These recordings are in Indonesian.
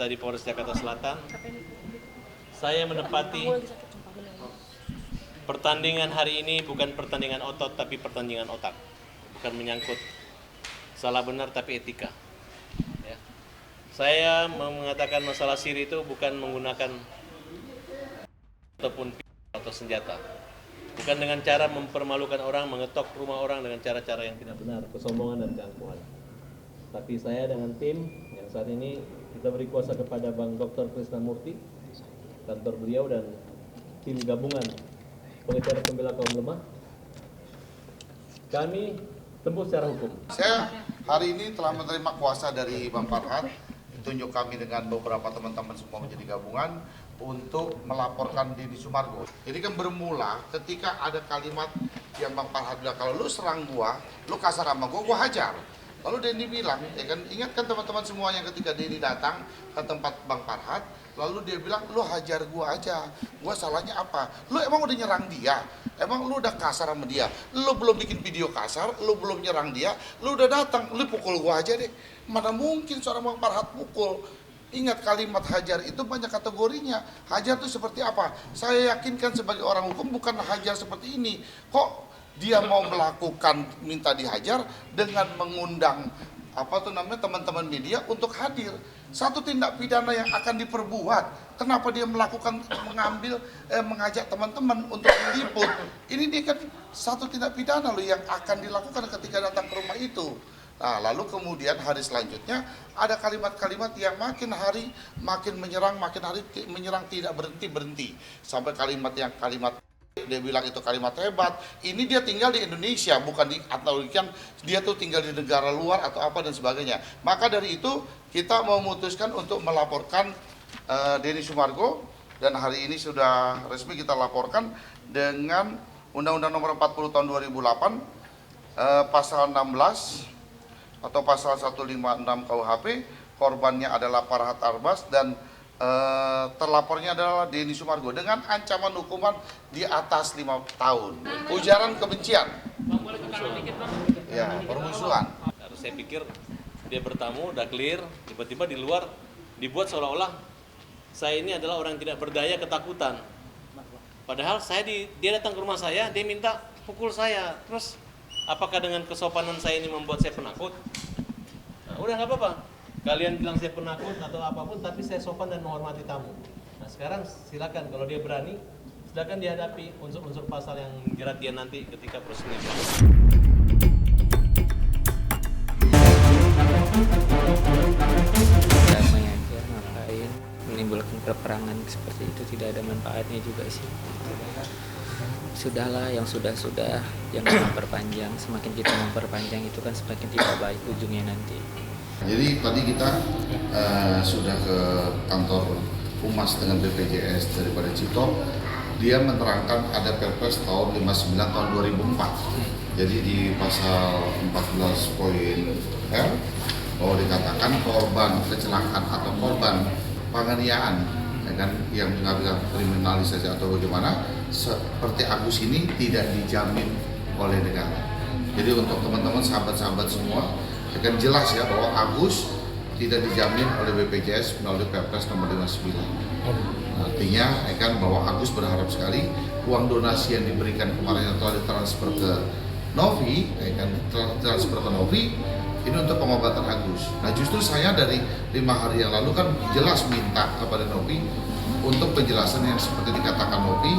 dari Polres Jakarta Selatan. Saya menepati pertandingan hari ini bukan pertandingan otot tapi pertandingan otak. Bukan menyangkut salah benar tapi etika. Ya. Saya mengatakan masalah siri itu bukan menggunakan ataupun atau senjata. Bukan dengan cara mempermalukan orang, mengetok rumah orang dengan cara-cara yang tidak benar, kesombongan dan keangkuhan. Tapi saya dengan tim yang saat ini kita beri kuasa kepada Bang Dr. Krisnamurti, kantor beliau dan tim gabungan pengejar pembela kaum lemah. Kami tempuh secara hukum. Saya hari ini telah menerima kuasa dari Bang Farhad, ditunjuk kami dengan beberapa teman-teman semua menjadi gabungan untuk melaporkan Denny Sumargo. Jadi kan bermula ketika ada kalimat yang Bang Farhad bilang, kalau lu serang gua, lu kasar sama gua hajar. Lalu Denny bilang, ya kan, ingatkan teman-teman semuanya ketika Denny datang ke tempat Bang Farhad, lalu dia bilang, lu hajar gua aja, gua salahnya apa? Lu emang udah nyerang dia? Emang lu udah kasar sama dia? Lu belum bikin video kasar, lu belum nyerang dia, lu udah datang, lu pukul gua aja deh. Mana mungkin seorang Bang Farhad pukul? Ingat kalimat hajar itu banyak kategorinya. Hajar itu seperti apa? Saya yakinkan sebagai orang hukum bukan hajar seperti ini. Kok dia mau melakukan minta dihajar dengan mengundang teman-teman media untuk hadir. Satu tindak pidana yang akan diperbuat. Kenapa dia melakukan mengajak teman-teman untuk meliput? Ini dia kan satu tindak pidana loh yang akan dilakukan ketika datang ke rumah itu. Nah, lalu kemudian hari selanjutnya ada kalimat-kalimat yang makin hari makin menyerang tidak berhenti sampai kalimat dia bilang itu kalimat hebat. Ini dia tinggal di Indonesia, bukan di atau kan dia tuh tinggal di negara luar atau apa dan sebagainya. Maka dari itu kita memutuskan untuk melaporkan Denny Sumargo dan hari ini sudah resmi kita laporkan dengan Undang-Undang Nomor 40 Tahun 2008 pasal 16 atau pasal 156 KUHP. Korbannya adalah Farhad Arbas dan terlapornya adalah Denny Sumargo dengan ancaman hukuman di atas 5 tahun. Ujaran kebencian. Ya, permusuhan. Saya pikir dia bertamu, udah clear, tiba-tiba di luar dibuat seolah-olah saya ini adalah orang yang tidak berdaya, ketakutan. Padahal dia datang ke rumah saya, dia minta pukul saya. Terus apakah dengan kesopanan saya ini membuat saya penakut? Nah, udah nggak apa-apa. Kalian bilang saya penakut atau apapun, tapi saya sopan dan menghormati tamu. Nah sekarang silakan kalau dia berani, silakan dihadapi unsur-unsur pasal yang menjerat dia nanti ketika proses ini. Damai aja, ngapain menimbulkan peperangan seperti itu, tidak ada manfaatnya juga sih. Sudahlah, yang sudah-sudah, jangan memperpanjang. Semakin kita memperpanjang itu kan semakin tidak baik ujungnya nanti. Jadi tadi kita sudah ke kantor Humas dengan BPJS daripada Cipto. Dia menerangkan ada Perpres tahun 59 tahun 2004. Jadi di pasal 14 poin R bahwa dikatakan korban kecelakaan atau korban penganiayaan ya kan, yang mengalami kriminalisasi atau bagaimana seperti Agus ini tidak dijamin oleh negara. Jadi untuk teman-teman sahabat-sahabat semua akan jelas ya bahwa Agus tidak dijamin oleh BPJS melalui Perpres nomor 59. Artinya kan bahwa Agus berharap sekali uang donasi yang diberikan kemarin yang telah ditransfer ke Novi, transfer ke Novi ini untuk pengobatan Agus. Nah justru saya dari 5 hari yang lalu kan jelas minta kepada Novi untuk penjelasan yang seperti dikatakan Novi,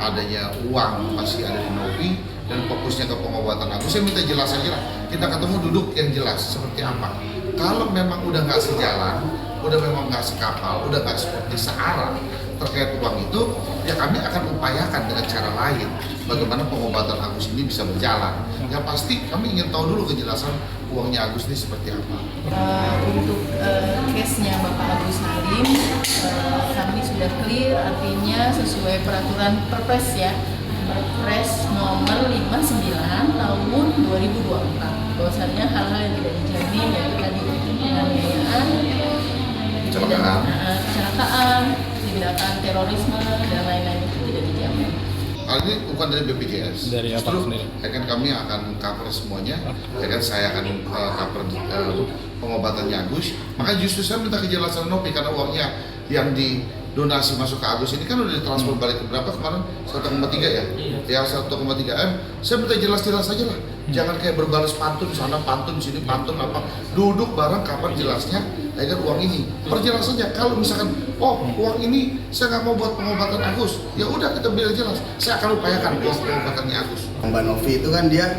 adanya uang masih ada di Novi dan fokusnya ke pengobatan Agus. Saya minta jelas aja lah, kita ketemu duduk yang jelas seperti apa. Kalau memang udah nggak sejalan, udah memang nggak sekapal, udah nggak seperti searah terkait uang itu, ya kami akan upayakan dengan cara lain bagaimana pengobatan Agus ini bisa berjalan. Yang pasti kami ingin tahu dulu kejelasan uangnya Agus ini seperti apa. Untuk case-nya Bapak Agus Halim, kami sudah clear, artinya sesuai peraturan Perpres ya, Perpres nomor 59 tahun 2024. Bahwasannya hal-hal yang tidak dijamin yaitu tadi penganiayaan, Kecelakaan, tindakan terorisme dan lain-lain itu tidak dijamin. hal ini bukan dari BPJS. Dari apa Justru, sendiri? ya kan kami akan cover semuanya. Ya kan saya akan cover pengobatannya Agus. Maka justru saya minta kejelasan Novi karena uangnya yang donasi masuk ke Agus ini kan udah ditransfer balik ke berapa kemarin? 1,3 ya? Ya 1,3 M. Saya minta jelas-jelas aja lah. Jangan kayak berbalas pantun sana, pantun sini, pantun apa. Duduk bareng kapan jelasnya, ya kan uang ini. Perjelas saja. Kalau misalkan, oh uang ini saya nggak mau buat pengobatan Agus, ya udah kita bilang jelas. Saya akan upayakan uang pengobatannya Agus. Mbak Novi itu kan dia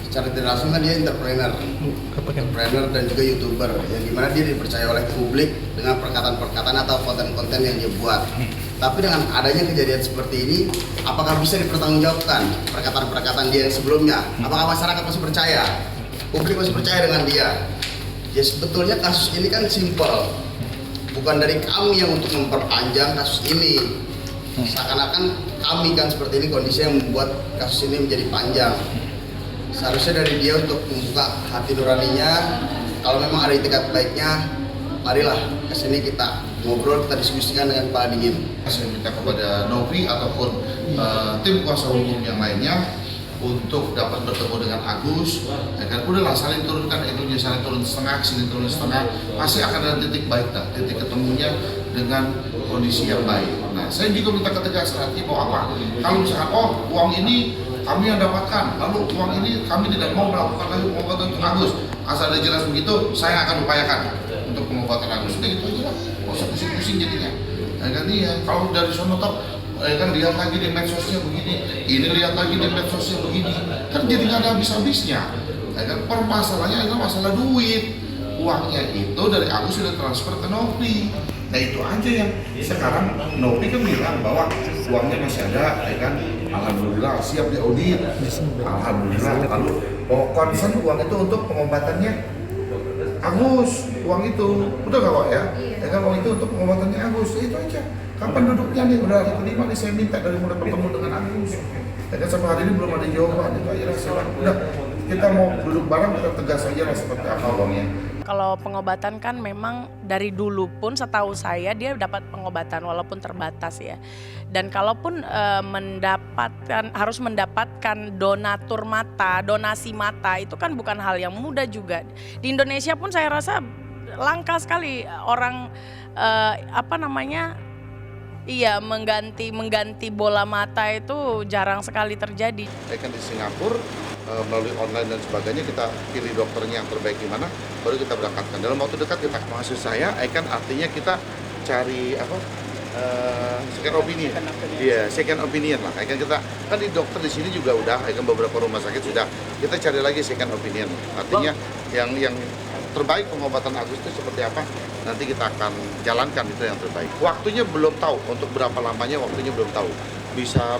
secara tidak langsung kan dia entrepreneur dan juga YouTuber yang dimana dia dipercaya oleh publik dengan perkataan-perkataan atau konten-konten yang dia buat. Tapi dengan adanya kejadian seperti ini, apakah bisa dipertanggungjawabkan perkataan-perkataan dia yang sebelumnya? Apakah masyarakat masih percaya? Publik masih percaya dengan dia? Ya sebetulnya kasus ini kan simpel, bukan dari kami yang untuk memperpanjang kasus ini. Seakan-akan kami kan seperti ini kondisi yang membuat kasus ini menjadi panjang. Seharusnya dari dia untuk membuka hati nuraninya. Kalau memang ada itikat baiknya, marilah kesini kita ngobrol, kita diskusikan dengan kepala dingin. Saya minta kepada Novi ataupun tim kuasa hukum yang lainnya untuk dapat bertemu dengan Agus. Ya kan udahlah saling turunkan egonya, saling turun setengah, sini turun setengah. Pasti akan ada titik baik, titik ketemunya dengan kondisi yang baik. Nah, saya juga minta ketegasan hati bahwa apa? Kalau misalkan uang ini kami yang dapatkan, lalu uang ini kami tidak mau melakukan lagi pengobatan untuk Agus. Asal ada jelas begitu, saya akan upayakan untuk pengobatan Agus. Udah gitu aja lah, nggak usah pusing-pusing jadinya. Ya kan iya, kalau dari sono toh, ya kan lihat lagi di medsosnya begini, ini lihat lagi di medsosnya begini, kan jadi nggak ada habis-habisnya. Ya kan permasalahannya adalah masalah duit. Uangnya itu dari Agus sudah transfer ke Novi. Nah itu aja yang sekarang Novi kan bilang bahwa uangnya masih ada, ya kan? Alhamdulillah siap diaudit. Alhamdulillah. Lalu concern uang itu untuk pengobatannya Agus, uang itu udah gak Pak ya? Ya kan uang itu untuk pengobatannya Agus, ya, itu aja. Kapan duduknya nih? Udah hari kelima nih saya minta dari mulai bertemu dengan Agus. Ya kan sampai hari ini belum ada jawaban. Itu aja lah saya. Udah kita mau duduk bareng, kita tegas aja lah seperti apa uangnya. Kalau pengobatan kan memang dari dulu pun setahu saya dia dapat pengobatan walaupun terbatas ya. Dan kalaupun harus mendapatkan donatur mata, donasi mata itu kan bukan hal yang mudah juga. Di Indonesia pun saya rasa langka sekali orang mengganti bola mata itu jarang sekali terjadi. Kan di Singapura melalui online dan sebagainya kita pilih dokternya yang terbaik di mana, baru kita berangkatkan. Dalam waktu dekat kita, maksud saya, kan artinya kita cari second opinion. Iya, second opinion lah. Kan kita kan di dokter di sini juga udah, kan beberapa rumah sakit sudah. Kita cari lagi second opinion. Artinya yang terbaik pengobatan Agus itu seperti apa? Nanti kita akan jalankan itu yang terbaik. Waktunya belum tahu untuk berapa lamanya, waktunya belum tahu. Bisa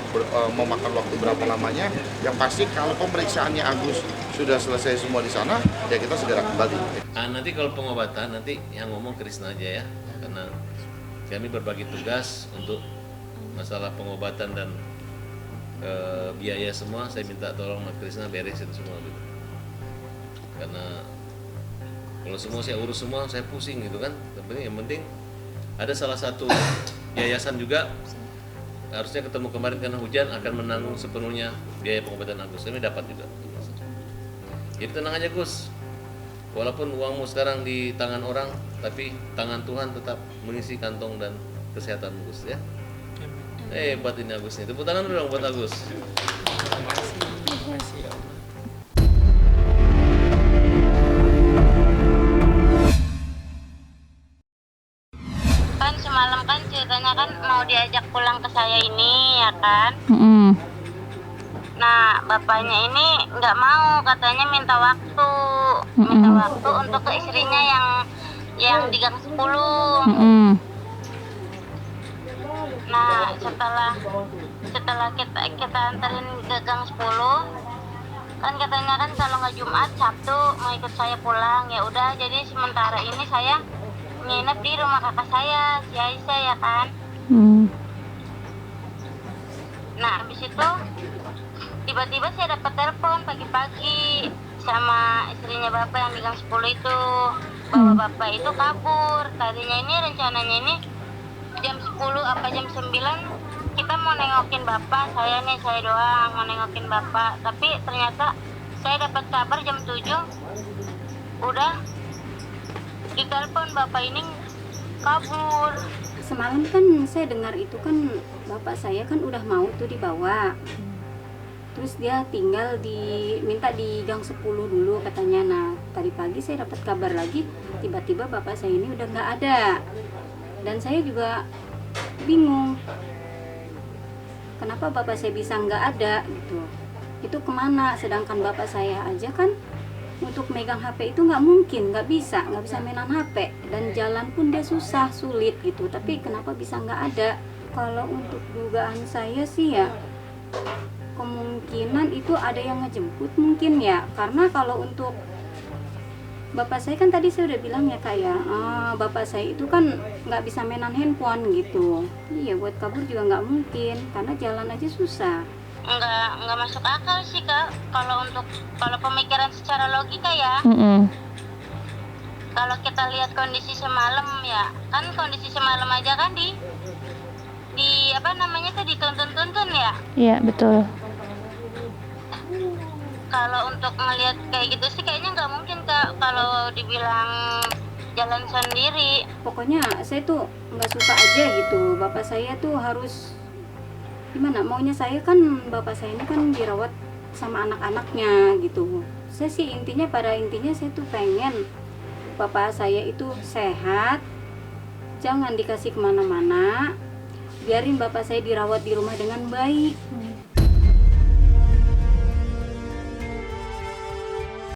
memakan waktu berapa lamanya. Yang pasti kalau pemeriksaannya Agus sudah selesai semua di sana, ya kita segera kembali. Nanti kalau pengobatan nanti yang ngomong Krisna aja ya, karena kami berbagi tugas untuk masalah pengobatan dan biaya semua. Saya minta tolong Mas Krisna beresin semua gitu. Karena kalau semua saya urus semua, saya pusing gitu kan. Tapi yang penting ada salah satu yayasan juga harusnya ketemu kemarin karena hujan akan menanggung sepenuhnya biaya pengobatan Agus. Kami dapat juga. Jadi tenang aja Gus. Walaupun uangmu sekarang di tangan orang, tapi tangan Tuhan tetap mengisi kantong dan kesehatan Gus ya. Hebat ini Agus nih. Tepuk tangan dulu dong buat Agus. Kan semalam kan ceritanya kan mau diajak pulang ke saya ini ya kan. Nah bapaknya ini nggak mau, katanya minta waktu untuk ke istrinya yang di gang 10. Nah setelah kita anterin ke gang 10 kan katanya kan kalau nggak Jumat Sabtu mau ikut saya pulang. Ya udah, jadi sementara ini saya nginep di rumah kakak saya, si Aisyah ya kan. Nah habis itu tiba-tiba saya dapat telepon pagi-pagi sama istrinya bapak yang di gang 10 itu, bahwa bapak itu kabur. Tadinya ini rencananya ini jam 10 apa jam 9 kita mau nengokin bapak, saya doang mau nengokin bapak, tapi ternyata saya dapat kabar jam 7 udah ditelepon bapak ini kabur. Semalam kan saya dengar itu kan bapak saya kan udah mau tuh dibawa. Terus dia tinggal minta di gang 10 dulu katanya. Nah, tadi pagi saya dapat kabar lagi, tiba-tiba bapak saya ini udah nggak ada. Dan saya juga bingung, kenapa bapak saya bisa nggak ada gitu. Itu kemana? Sedangkan bapak saya aja kan untuk megang HP itu nggak mungkin, nggak bisa mainan HP. Dan jalan pun dia sulit gitu. Tapi kenapa bisa nggak ada? Kalau untuk dugaan saya sih ya, kemungkinan itu ada yang ngejemput mungkin ya. Karena kalau untuk bapak saya kan tadi saya udah bilang ya Kak ya, bapak saya itu kan nggak bisa mainan handphone gitu. Iya, buat kabur juga nggak mungkin karena jalan aja susah. Nggak masuk akal sih Kak, kalau pemikiran secara logika ya. Kalau kita lihat kondisi semalam ya, kan kondisi semalam aja kan di apa namanya tuh dituntun ya. Iya, betul. Kalau untuk ngelihat kayak gitu sih kayaknya nggak mungkin Kak, kalau dibilang jalan sendiri. Pokoknya saya tuh nggak suka aja gitu, bapak saya tuh harus gimana, maunya saya kan bapak saya ini kan dirawat sama anak-anaknya gitu. Saya sih pada intinya saya tuh pengen bapak saya itu sehat, jangan dikasih kemana-mana, biarin bapak saya dirawat di rumah dengan baik.